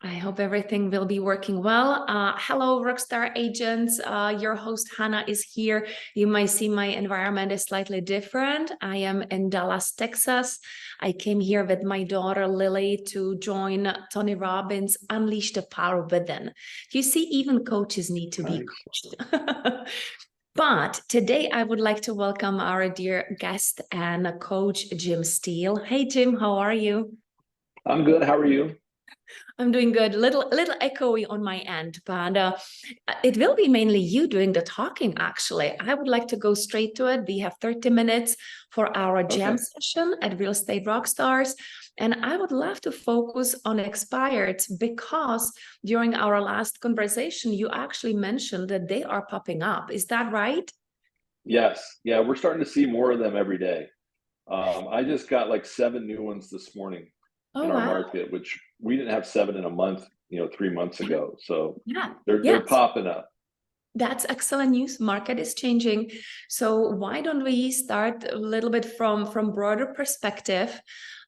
I hope everything will be working well. Hello, Rockstar agents. Your host, Hannah, is here. You might see my environment is slightly different. I am in Dallas, Texas. I came here with my daughter, Lily, to join Tony Robbins' Unleash the Power Within. You see, even coaches need to be coached. But today I would like to welcome our dear guest and coach, Jim Steele. Hey, Jim, how are you? I'm good. How are you? I'm doing good. Little echoey on my end, but it will be mainly you doing the talking, actually. I would like to go straight to it. We have 30 minutes for our jam session at Real Estate Rockstars. And I would love to focus on expireds because during our last conversation, you actually mentioned that they are popping up. Is that right? Yes. Yeah, we're starting to see more of them every day. I just got like 7 new ones this morning in our market, which we didn't have 7 in a month, 3 months ago. So they're popping up. That's excellent news. Market is changing. So why don't we start a little bit from broader perspective?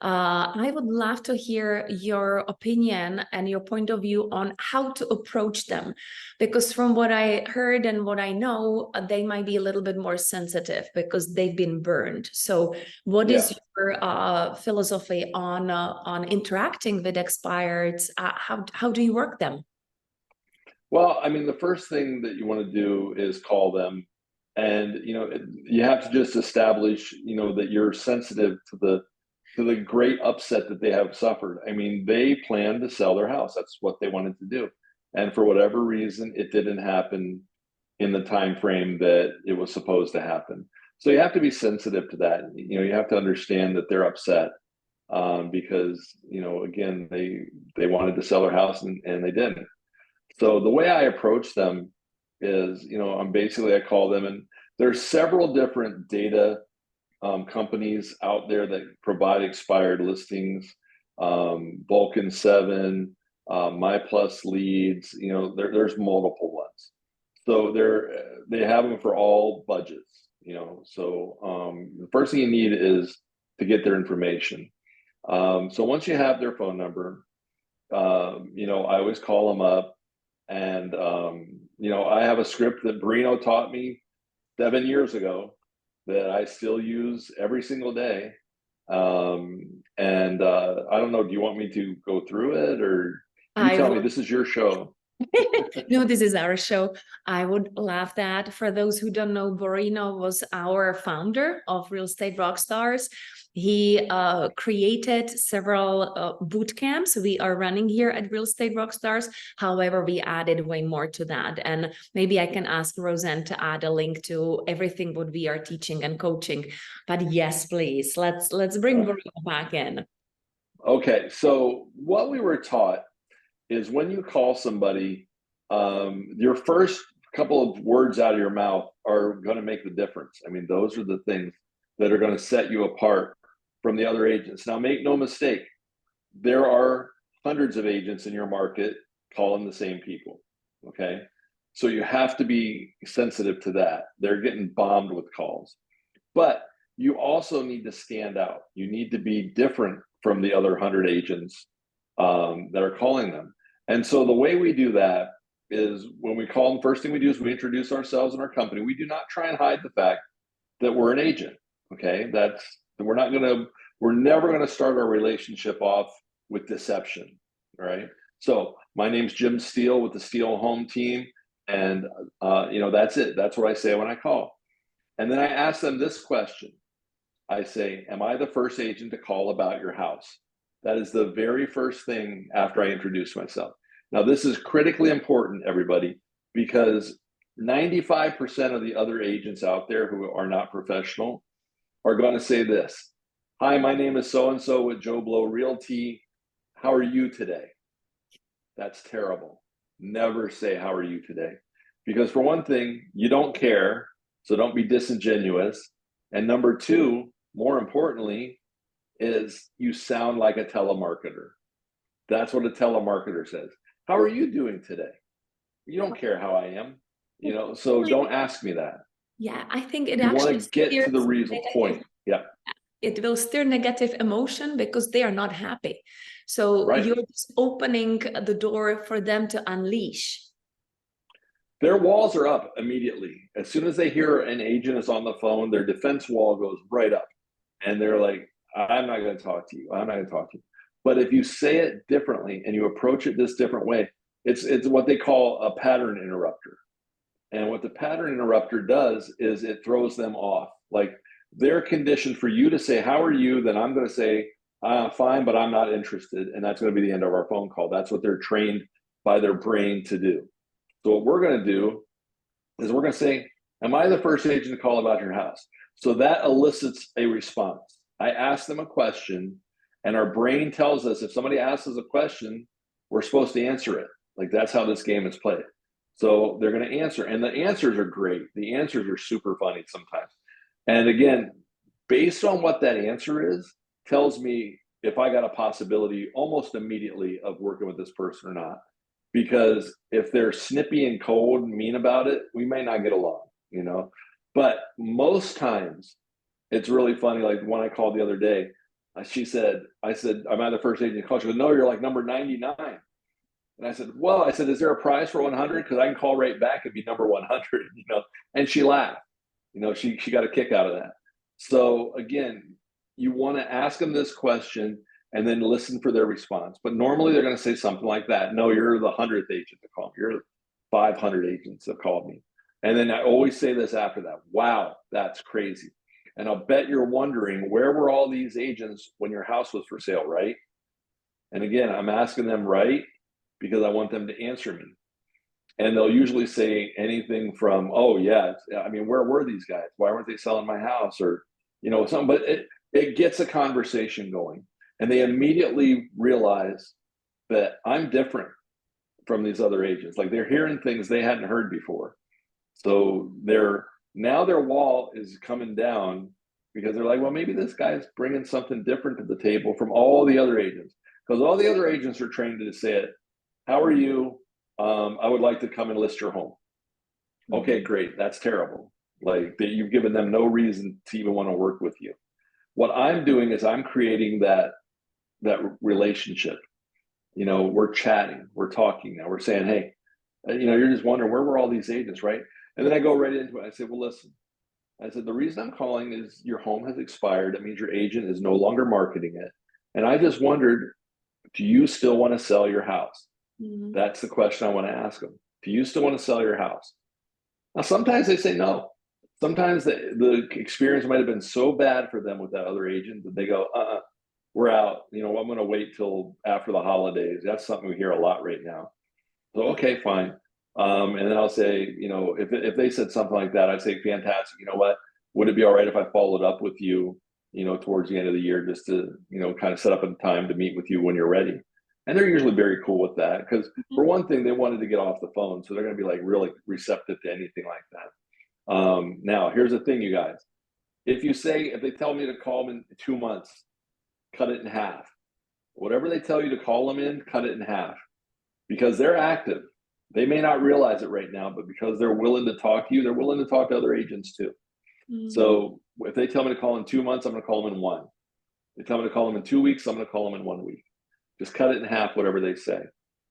I would love to hear your opinion and your point of view on how to approach them, because from what I heard and what I know, they might be a little bit more sensitive because they've been burned. So what is your philosophy on interacting with expireds? How do you work them? Well, I mean, the first thing that you want to do is call them, and you have to just establish, that you're sensitive to the great upset that they have suffered. I mean, they planned to sell their house. That's what they wanted to do, and for whatever reason, it didn't happen in the time frame that it was supposed to happen. So you have to be sensitive to that. You have to understand that they're upset because again, they wanted to sell their house and they didn't. So the way I approach them is, I call them, and there's several different data companies out there that provide expired listings. Vulcan 7, My Plus Leads, there's multiple ones. So they have them for all budgets, So the first thing you need is to get their information. So once you have their phone number, I always call them up. And, I have a script that Brino taught me 7 years ago that I still use every single day. I don't know, do you want me to go through it, or you tell me? This is your show. No, this is our show. I would love that. For those who don't know, Borino was our founder of Real Estate Rockstars. He created several boot camps we are running here at Real Estate Rockstars. However, we added way more to that. And maybe I can ask Roseanne to add a link to everything what we are teaching and coaching. But yes, please, let's bring Borino back in. Okay, so what we were taught is when you call somebody, your first couple of words out of your mouth are going to make the difference. I mean, those are the things that are going to set you apart from the other agents. Now, make no mistake, there are hundreds of agents in your market calling the same people, okay? So you have to be sensitive to that. They're getting bombed with calls. But you also need to stand out. You need to be different from the other 100 agents that are calling them. And so the way we do that is when we call them, first thing we do is we introduce ourselves and our company. We do not try and hide the fact that we're an agent. Okay, we're never gonna start our relationship off with deception. Right. So my name's Jim Steele with the Steele Home Team, and that's it. That's what I say when I call. And then I ask them this question. I say, am I the first agent to call about your house? That is the very first thing after I introduce myself. Now, this is critically important, everybody, because 95% of the other agents out there who are not professional are going to say this. Hi, my name is so-and-so with Joe Blow Realty. How are you today? That's terrible. Never say, how are you today? Because for one thing, you don't care, so don't be disingenuous. And number two, more importantly, is you sound like a telemarketer. That's what a telemarketer says. How are you doing today? You don't care how I am, so don't ask me that. Yeah, I think it you actually want to get to the real point. Yeah. It will stir negative emotion because they are not happy. So Right. you're just opening the door for them to unleash. Their walls are up immediately. As soon as they hear an agent is on the phone, their defense wall goes right up. And they're like, I'm not going to talk to you. I'm not going to talk to you. But if you say it differently and you approach it this different way, it's what they call a pattern interrupter. And what the pattern interrupter does is it throws them off. Like they're conditioned for you to say, how are you? Then I'm going to say, fine, but I'm not interested. And that's going to be the end of our phone call. That's what they're trained by their brain to do. So what we're going to do is we're going to say, am I the first agent to call about your house? So that elicits a response. I ask them a question, and our brain tells us if somebody asks us a question, we're supposed to answer it. Like that's how this game is played. So they're going to answer, and the answers are great. The answers are super funny sometimes. And again, based on what that answer is, tells me if I got a possibility almost immediately of working with this person or not. Because if they're snippy and cold and mean about it, we may not get along, you know. But most times it's really funny. Like when I called the other day, I said, am I the first agent to call? She goes, no, you're like number 99. And I said, well, is there a prize for 100? Because I can call right back and be number 100, you know. And she laughed. You know, she got a kick out of that. So again, you want to ask them this question and then listen for their response. But normally they're going to say something like that. No, you're the 100th agent to call me. You're 500 agents that called me. And then I always say this after that. Wow, that's crazy. And I'll bet you're wondering, where were all these agents when your house was for sale, right? And again, I'm asking them right because I want them to answer me. And they'll usually say anything from, oh, yeah, I mean, where were these guys? Why weren't they selling my house? Or, you know, something. But it gets a conversation going. And they immediately realize that I'm different from these other agents. Like they're hearing things they hadn't heard before. So now their wall is coming down because they're like, well, maybe this guy's bringing something different to the table from all the other agents. Because all the other agents are trained to say it. How are you? I would like to come and list your home. Okay, great. That's terrible. Like that you've given them no reason to even want to work with you. What I'm doing is I'm creating that relationship. You know, we're chatting, we're talking now, we're saying, hey, you know, you're just wondering where were all these agents, right? And then I go right into it. I say, well, listen, I said, the reason I'm calling is your home has expired. That means your agent is no longer marketing it. And I just wondered, do you still want to sell your house? Mm-hmm. That's the question I want to ask them. Do you still want to sell your house? Now, sometimes they say no. Sometimes the experience might have been so bad for them with that other agent that they go, we're out. You know, I'm going to wait till after the holidays. That's something we hear a lot right now. So, okay, fine. And then I'll say, you know, if they said something like that, I'd say, fantastic. You know what? Would it be all right if I followed up with you, you know, towards the end of the year, just to, you know, kind of set up a time to meet with you when you're ready? And they're usually very cool with that because, for one thing, they wanted to get off the phone. So they're going to be like really receptive to anything like that. Now, here's the thing, you guys. If they tell me to call them in 2 months, cut it in half. Whatever they tell you to call them in, cut it in half because they're active. They may not realize it right now, but because they're willing to talk to you, they're willing to talk to other agents too. Mm-hmm. So if they tell me to call in 2 months, I'm going to call them in one. If they tell me to call them in 2 weeks, I'm going to call them in 1 week. Just cut it in half, whatever they say.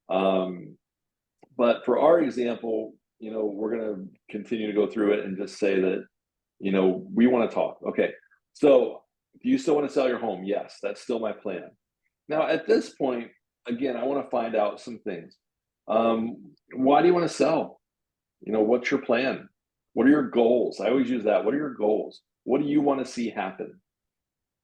But for our example, you know, we're going to continue to go through it and just say that, you know, we want to talk. Okay. So do you still want to sell your home? Yes, that's still my plan. Now, at this point, again, I want to find out some things. Why do you want to sell? You know, what's your plan? What are your goals? I always use that. What are your goals? What do you want to see happen?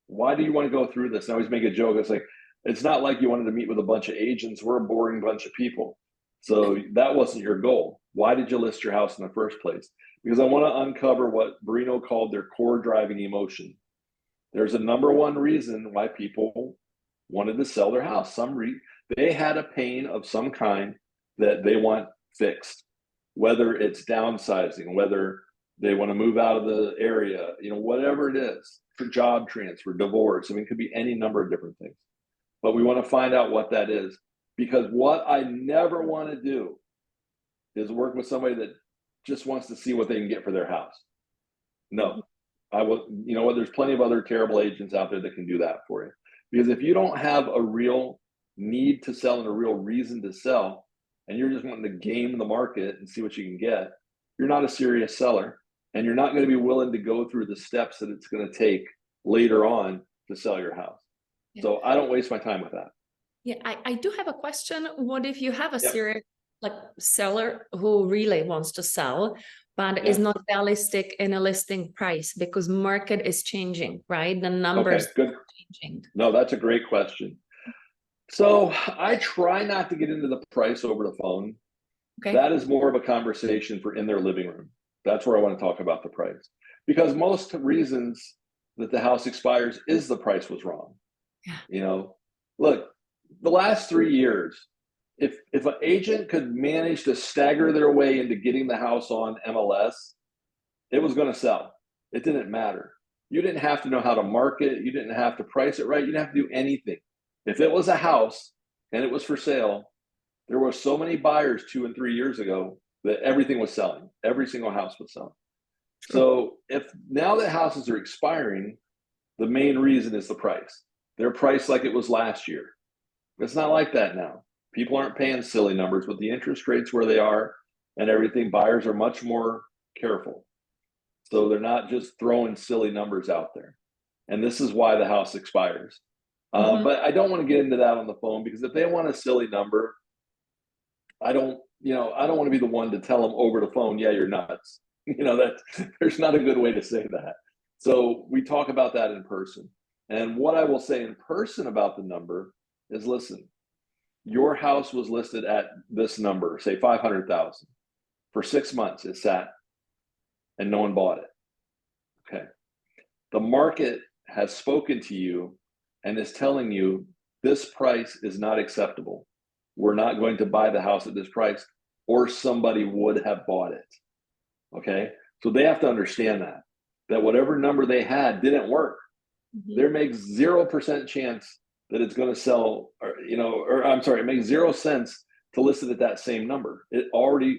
Why do you want to go through this? And I always make a joke. It's like, it's not like you wanted to meet with a bunch of agents. We're a boring bunch of people. So that wasn't your goal. Why did you list your house in the first place? Because I want to uncover what Bruno called their core driving emotion. There's a number one reason why people wanted to sell their house. They had a pain of some kind that they want fixed, whether it's downsizing, whether they want to move out of the area, you know, whatever it is, for job transfer, divorce. I mean, it could be any number of different things. But we want to find out what that is, because what I never want to do is work with somebody that just wants to see what they can get for their house. No, I will. You know what? There's plenty of other terrible agents out there that can do that for you. Because if you don't have a real need to sell and a real reason to sell, and you're just wanting to game the market and see what you can get, you're not a serious seller, and you're not going to be willing to go through the steps that it's going to take later on to sell your house. Yeah. So I don't waste my time with that. Yeah, I do have a question. What if you have a Yep. serious seller who really wants to sell, but is not realistic in a listing price because market is changing, right? The numbers are changing. No, that's a great question. So I try not to get into the price over the phone. Okay. That is more of a conversation for in their living room. That's where I want to talk about the price, because most reasons that the house expires is the price was wrong. Yeah. You know, look, the last 3 years, if an agent could manage to stagger their way into getting the house on MLS, it was going to sell. It didn't matter. You didn't have to know how to market. You didn't have to price it right. You didn't have to do anything. If it was a house and it was for sale, there were so many buyers 2 and 3 years ago that everything was selling. Every single house was selling. True. So if now that houses are expiring, the main reason is the price. They're priced like it was last year. It's not like that now. People aren't paying silly numbers with the interest rates where they are and everything. Buyers are much more careful. So they're not just throwing silly numbers out there. And this is why the house expires. But I don't want to get into that on the phone, because if they want a silly number, I don't want to be the one to tell them over the phone, yeah, you're nuts. That there's not a good way to say that. So we talk about that in person. And what I will say in person about the number is, listen, your house was listed at this number, say 500,000. For 6 months, it sat and no one bought it. Okay. The market has spoken to you and is telling you this price is not acceptable. We're not going to buy the house at this price, or somebody would have bought it. Okay. So they have to understand that whatever number they had didn't work. There makes 0% chance that it's going to sell, it makes 0 sense to list it at that same number. The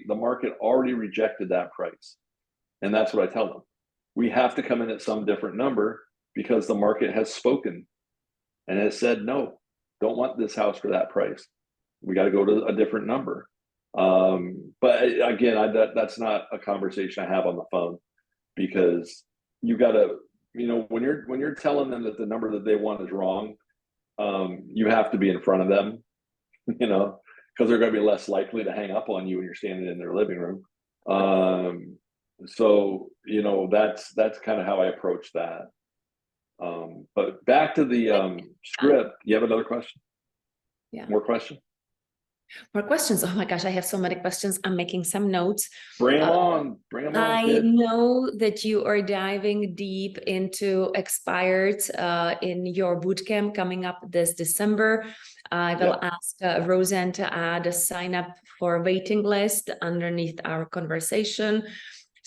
market already rejected that price. And that's what I tell them. We have to come in at some different number because the market has spoken and has said, no, don't want this house for that price. We got to go to a different number. But again, that's not a conversation I have on the phone, because you got to, when you're telling them that the number that they want is wrong, you have to be in front of them, because they're going to be less likely to hang up on you when you're standing in their living room. So that's kind of how I approach that. But back to the script. You have another question? Yeah. More questions? More questions. Oh my gosh, I have so many questions. I'm making some notes. Bring them on. I kid. know that you are diving deep into expired in your bootcamp coming up this December. I will ask Roseanne to add a sign up for waiting list underneath our conversation.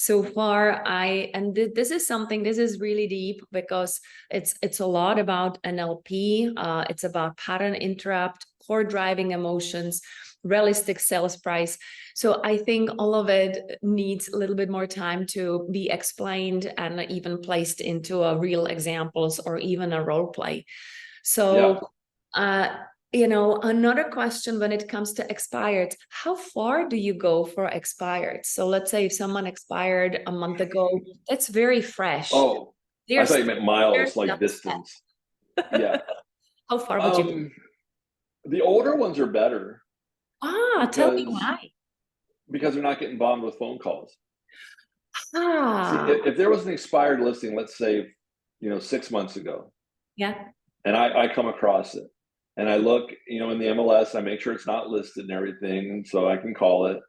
So far, this is really deep, because it's a lot about NLP. It's about pattern interrupt, core driving emotions, realistic sales price. So I think all of it needs a little bit more time to be explained and even placed into a real examples or even a role play. So, another question when it comes to expired, how far do you go for expired? So let's say if someone expired a month ago, that's very fresh. Oh, I thought you meant miles, like distance. Yeah. How far would you go? The older ones are better. Tell me why. Because they're not getting bombed with phone calls. See, if there was an expired listing, let's say, 6 months ago. Yeah. And I come across it. And I look, in the MLS, I make sure it's not listed and everything, so I can call it.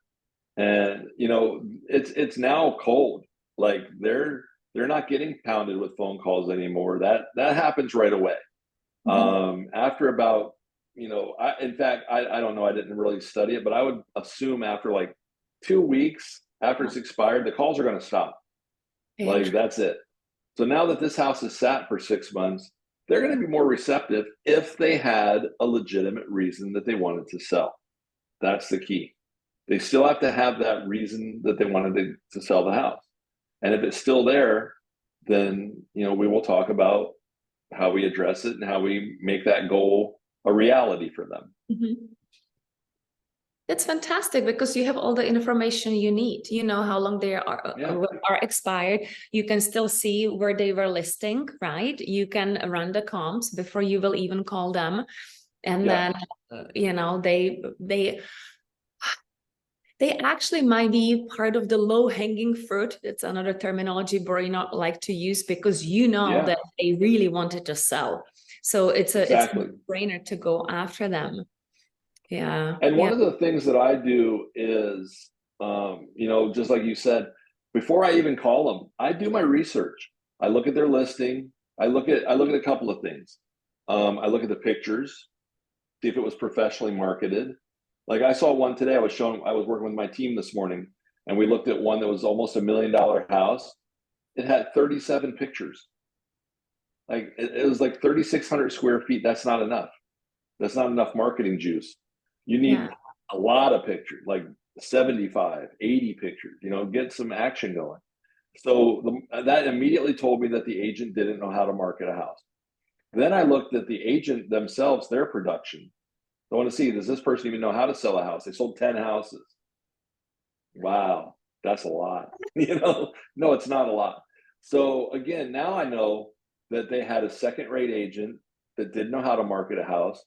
And it's now cold. Like they're not getting pounded with phone calls anymore. That happens right away. After about, in fact, I don't know. I didn't really study it, but I would assume after like 2 weeks after it's expired, the calls are going to stop. Like that's it. So now that this house is sat for 6 months, they're going to be more receptive if they had a legitimate reason that they wanted to sell. That's the key. They still have to have that reason that they wanted to sell the house. And if it's still there, then, we will talk about how we address it and how we make that goal a reality for them. That's fantastic because you have all the information you need. You know how long they are expired. You can still see where they were listing, right? You can run the comps before you will even call them. And then, you know, they actually might be part of the low-hanging fruit. That's another terminology Bori not like to use because you know that they really wanted to sell. So it's a no-brainer to go after them. Yeah. And one of the things that I do is, you know, just like you said, before I even call them, I do my research. I look at their listing. I look at a couple of things. I look at the pictures, see if it was professionally marketed. Like I saw one today. I was working with my team this morning, and we looked at one that was almost $1 million house. It had 37 pictures. Like it was like 3,600 square feet. That's not enough. That's not enough marketing juice. You need a lot of pictures, like 75, 80 pictures, you know, get some action going. So that immediately told me that the agent didn't know how to market a house. Then I looked at the agent themselves, their production. I want to see, does this person even know how to sell a house? They sold 10 houses. Wow, that's a lot. You know, no, it's not a lot. So again, now I know that they had a second-rate agent that didn't know how to market a house.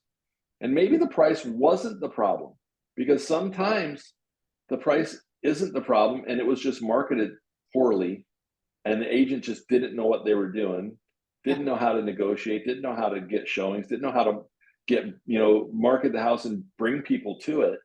And maybe the price wasn't the problem, because sometimes the price isn't the problem and it was just marketed poorly and the agent just didn't know what they were doing, didn't know how to negotiate, didn't know how to get showings, didn't know how to get, you know, market the house and bring people to it.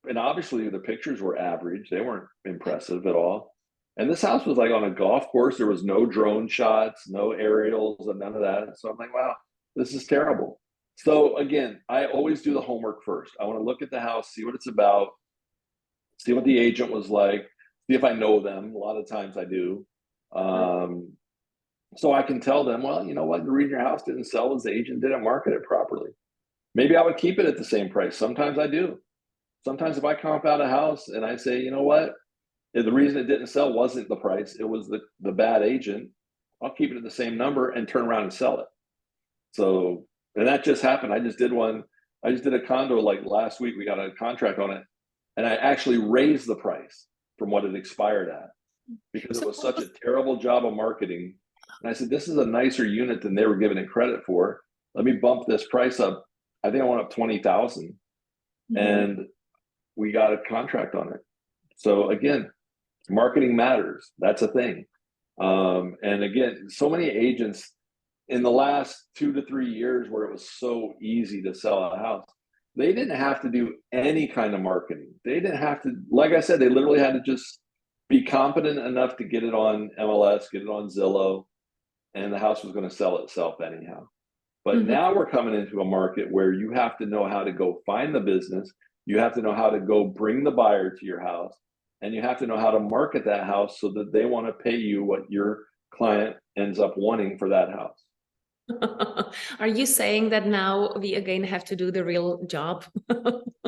And obviously the pictures were average. They weren't impressive at all. And this house was like on a golf course. There was no drone shots, no aerials, and none of that. So I'm like, wow, this is terrible. So again, I always do the homework first. I want to look at the house, see what it's about, see what the agent was like, see if I know them. A lot of times I do. So I can tell them, well, you know what, the reason your house didn't sell is the agent didn't market it properly. Maybe I would keep it at the same price. Sometimes I do. Sometimes if I comp out a house and I say, you know what, the reason it didn't sell wasn't the price, it was the bad agent, I'll keep it at the same number and turn around and sell it. So, and that just happened. I just did a condo like last week. We got a contract on it, and I actually raised the price from what it expired at because it was such a terrible job of marketing. And I said, this is a nicer unit than they were giving it credit for. Let me bump this price up. I think I went up 20,000, and we got a contract on it. So again, marketing matters. That's a thing. And again, so many agents in the last 2 to 3 years where it was so easy to sell a house, they didn't have to do any kind of marketing. They didn't have to, like I said, they literally had to just be competent enough to get it on MLS, get it on Zillow, and the house was going to sell itself anyhow. But now we're coming into a market where you have to know how to go find the business. You have to know how to go bring the buyer to your house, and you have to know how to market that house so that they want to pay you what your client ends up wanting for that house. Are you saying that now we again have to do the real job?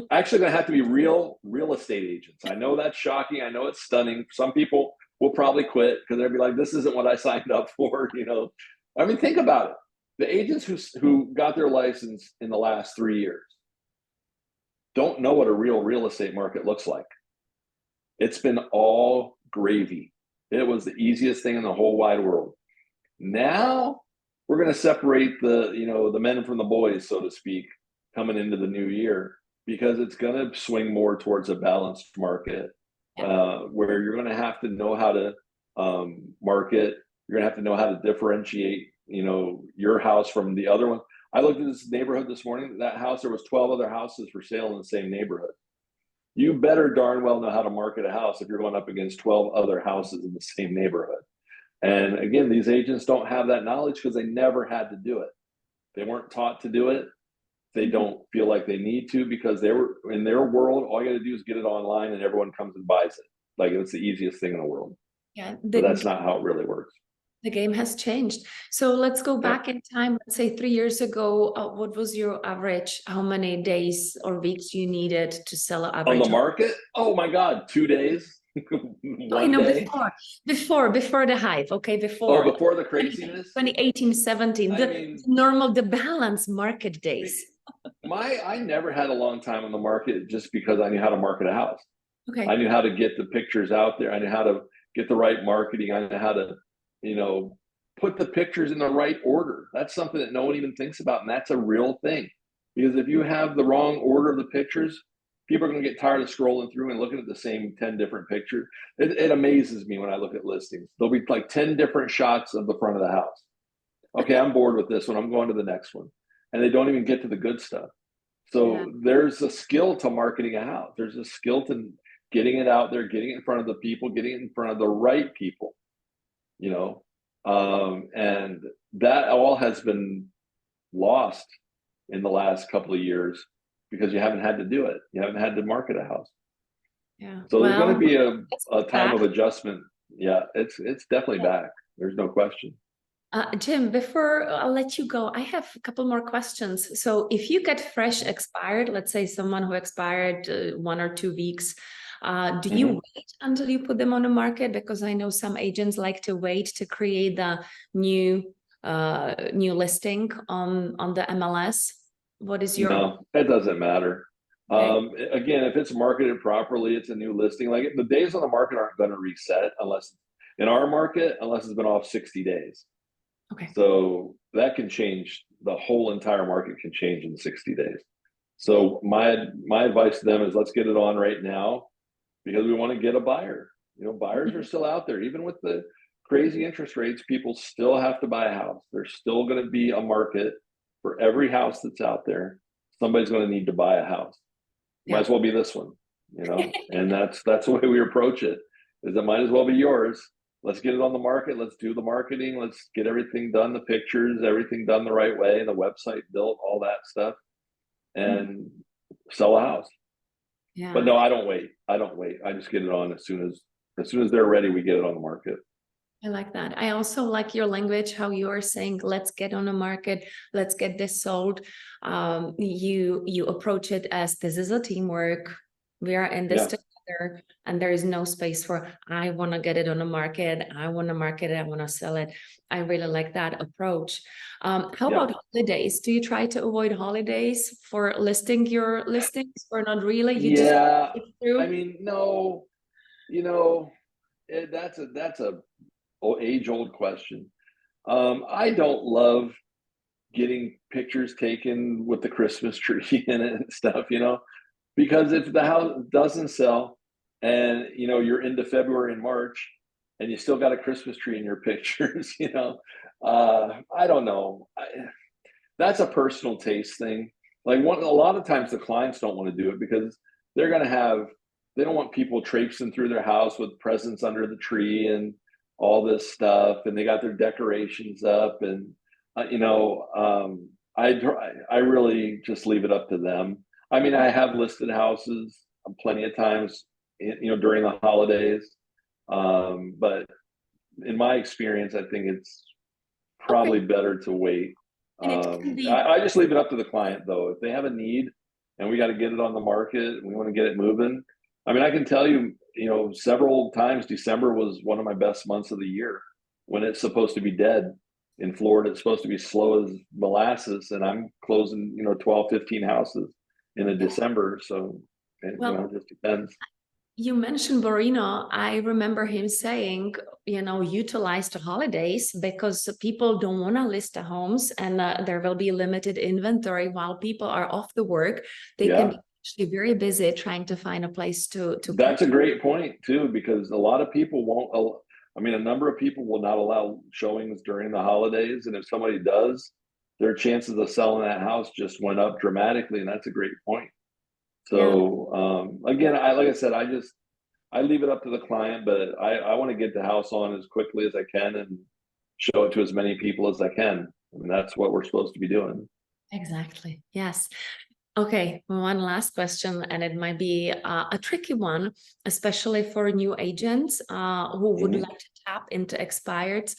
Actually, going to have to be real estate agents. I know that's shocking. I know it's stunning. Some people will probably quit because they'll be like, this isn't what I signed up for. You know, I mean, think about it. The agents who got their license in the last 3 years don't know what a real estate market looks like. It's been all gravy. It was the easiest thing in the whole wide world. Now we're going to separate the men from the boys, so to speak, coming into the new year, because it's going to swing more towards a balanced market where you're going to have to know how to market. You're going to have to know how to differentiate, your house from the other one. I looked at this neighborhood this morning. That house, there was 12 other houses for sale in the same neighborhood. You better darn well know how to market a house if you're going up against 12 other houses in the same neighborhood. And again, these agents don't have that knowledge because they never had to do it. They weren't taught to do it. They don't feel like they need to because they were in their world. All you got to do is get it online and everyone comes and buys it. Like it's the easiest thing in the world. Yeah, but that's not how it really works. The game has changed. So let's go back in time. Let's say 3 years ago. What was your average? How many days or weeks you needed to sell an average on the market? Oh my God, 2 days. Okay, one no, day. before the hype, okay, Oh, before before the craziness. 2018, 17, I the mean, normal, the balance market days. I never had a long time on the market just because I knew how to market a house. I Okay. knew how to get the pictures out there. I knew how to get the right marketing. I knew how to, you know, put the pictures in the right order. That's something that no one even thinks about, and that's a real thing. Because if you have the wrong order of the pictures, people are going to get tired of scrolling through and looking at the same 10 different pictures. It amazes me when I look at listings. There'll be like 10 different shots of the front of the house. Okay, I'm bored with this one. I'm going to the next one. And they don't even get to the good stuff. Yeah. So there's a skill to marketing a house. There's a skill to getting it out there, getting it in front of the people, getting it in front of the right people, you know. And that all has been lost in the last couple of years because you haven't had to do it. You haven't had to market a house. Yeah. So there's going to Well, be it's a time back. of adjustment. Yeah, it's definitely Yeah. back. There's no question. Jim, before I'll let you go, I have a couple more questions. So if you get fresh expired, let's say someone who expired 1 or 2 weeks, do you Mhm. wait until you put them on the market? Because I know some agents like to wait to create the new listing on the MLS. What is your No, that doesn't matter. okay? Again, if it's marketed properly, it's a new listing. Like the days on the market aren't going to reset unless in our market, unless it's been off 60 days. Okay. So that can change. The whole entire market can change in 60 days. So my advice to them is let's get it on right now because we want to get a buyer. You know, buyers are still out there. Even with the crazy interest rates, people still have to buy a house. There's still going to be a market for every house that's out there. Somebody's going to need to buy a house. Might Yeah. as well be this one, you know. And that's the way we approach it. Is it might as well be yours. Let's get it on the market. Let's do the marketing. Let's get everything done, the pictures, everything done the right way, the website built, all that stuff, and sell a house. But Yeah. no, I don't wait. I don't wait. I just get it on as soon as they're ready, we get it on the market. I like that. I also like your language, how you are saying, let's get on the market, let's get this sold. You approach it as this is a teamwork. We are in this Yeah. together, and there is no space for I want to get it on the market, I want to market it, I want to sell it. I really like that approach. How Yeah. about holidays? Do you try to avoid holidays for listing your listings, or not really? You just Yeah. get I through? mean, no, you know, that's a age old question. I don't love getting pictures taken with the Christmas tree in it and stuff, you know, because if the house doesn't sell and you know you're into February and March and you still got a Christmas tree in your pictures, you know, I don't know. That's a personal taste thing. Like a lot of times the clients don't want to do it because they're going to have they don't want people traipsing through their house with presents under the tree and all this stuff, and they got their decorations up, and you know, I really just leave it up to them. I mean, I have listed houses plenty of times, you know, during the holidays, but in my experience, I think it's Okay. probably better to wait. And it can be I just leave it up to the client though. If they have a need and we got to get it on the market, we want to get it moving. I mean, I can tell you, you know, several times December was one of my best months of the year when it's supposed to be dead. In Florida, it's supposed to be slow as molasses, and I'm closing, you know, 12, 15 houses in a December. So, you know, well. it just depends. You mentioned Borino. I remember him saying, utilize the holidays because people don't want to list the homes, and there will be limited inventory while people are off the work. They can be Yeah. actually very busy trying to find a place to put. That's a great point too, because a lot of people won't. I mean, a number of people will not allow showings during the holidays, and if somebody does, their chances of selling that house just went up dramatically, and that's a great point. Yeah, So again, like I said, I leave it up to the client, but I want to get the house on as quickly as I can and show it to as many people as I can. I mean, that's what we're supposed to be doing. exactly. Yes. Okay, one last question, and it might be a tricky one, especially for new agents who would Mhm. like to tap into expireds.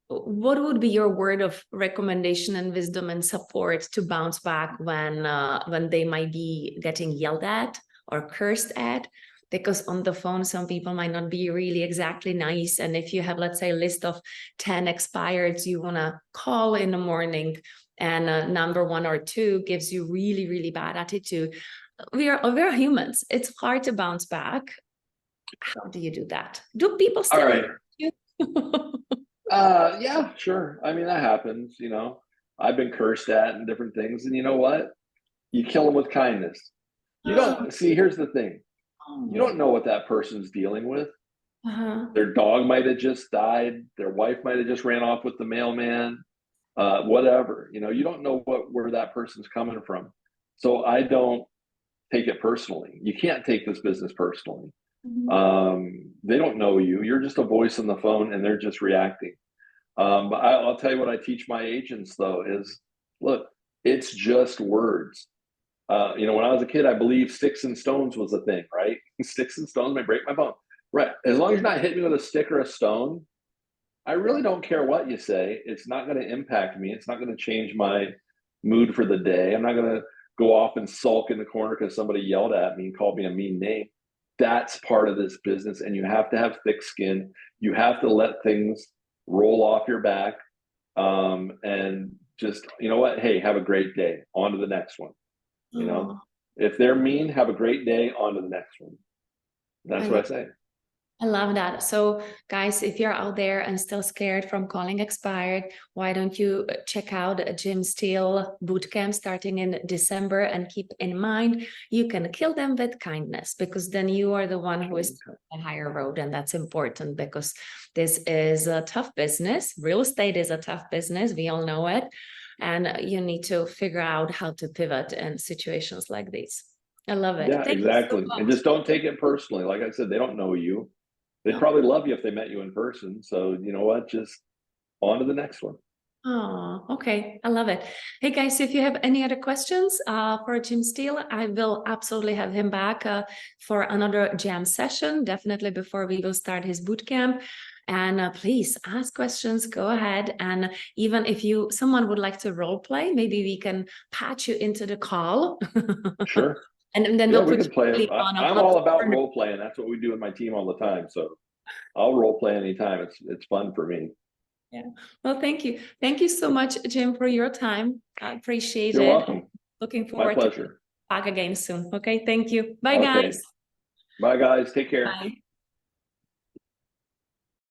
What would be your word of recommendation and wisdom and support to bounce back when they might be getting yelled at or cursed at? because on the phone, some people might not be really exactly nice. And if you have, let's say, a list of 10 expireds you want to call in the morning, and number 1 or 2 gives you really, really bad attitude, we're humans. It's hard to bounce back. How do you do that? Do people still? All right. Yeah, sure. I mean, that happens, you know. I've been cursed at and different things, and you know what? You kill them with kindness. You don't see, here's the thing. You don't know what that person's dealing with. Their dog might have just died. Their wife might have just ran off with the mailman. Whatever, you know, you don't know where that person's coming from. So I don't take it personally. You can't take this business personally. They don't know you. You're just a voice on the phone, and they're just reacting. But I'll tell you what I teach my agents, though, is look, it's just words. You know, when I was a kid, I believe sticks and stones was a thing, right? Sticks and stones may break my bone. Right. As long as you're not hitting me with a stick or a stone, I really don't care what you say. It's not going to impact me. It's not going to change my mood for the day. I'm not going to go off and sulk in the corner because somebody yelled at me and called me a mean name. That's part of this business, and you have to have thick skin. You have to let things roll off your back, and just, you know what? Hey, have a great day. On to the next one. You know, if they're mean, have a great day. On to the next one. That's what I say. I love that. So guys, if you're out there and still scared from calling expired, why don't you check out Jim Steele bootcamp starting in December, and keep in mind, you can kill them with kindness, because then you are the one who is on the higher road. And that's important, because this is a tough business. Real estate is a tough business. We all know it. And you need to figure out how to pivot in situations like these. I love it. Yeah, exactly. And just don't take it personally. Like I said, they don't know you. They'd probably love you if they met you in person. So you know what? Just on to the next one. Oh, okay. I love it. Hey guys, if you have any other questions for Jim Steele, I will absolutely have him back for another jam session, definitely before we will start his bootcamp. And please ask questions, go ahead. And even if someone would like to role play, maybe we can patch you into the call. Sure. And then yeah, we'll we put can play. you on I'm all about role playing. That's what we do with my team all the time. So I'll role play anytime. It's fun for me. Yeah. Well, thank you. Thank you so much, Jim, for your time. I appreciate it. You're welcome. Looking forward My pleasure. to back again soon. Okay. Thank you. Bye, Okay. guys. Bye, guys. Take care. Bye.